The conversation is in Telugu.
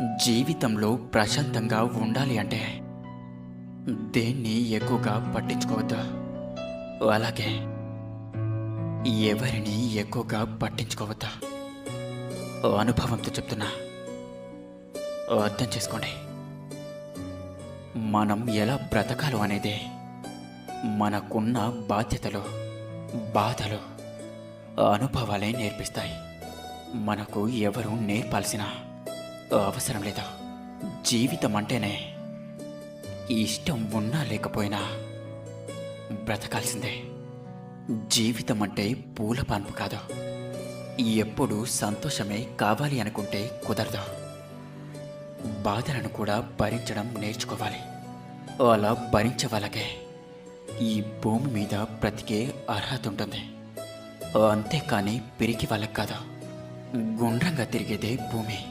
జీవితంలో ప్రశాంతంగా ఉండాలి అంటే దేన్ని ఎక్కువగా పట్టించుకోవద్దు. అలాగే ఎవరిని ఎక్కువగా పట్టించుకోవద్దు. అనుభవంతో చెప్తున్నా, అర్థం చేసుకోండి. మనం ఎలా బ్రతకాలో అనేది మనకున్న బాధ్యతలు, బాధలు, అనుభవాలే నేర్పిస్తాయి. మనకు ఎవరు నేర్పాల్సిన అవసరం లేదు. జీవితం అంటేనే ఇష్టం ఉన్నా లేకపోయినా బ్రతకాల్సిందే. జీవితం అంటే పూల పాన్పు కాదు. ఎప్పుడు సంతోషమే కావాలి అనుకుంటే కుదరదు. బాధలను కూడా భరించడం నేర్చుకోవాలి. అలా భరించే వాళ్ళకే ఈ భూమి మీద బ్రతికే అర్హత ఉంటుంది. అంతేకాని పిరికి వాళ్ళకి కాదు. గుండ్రంగా తిరిగేదే భూమి.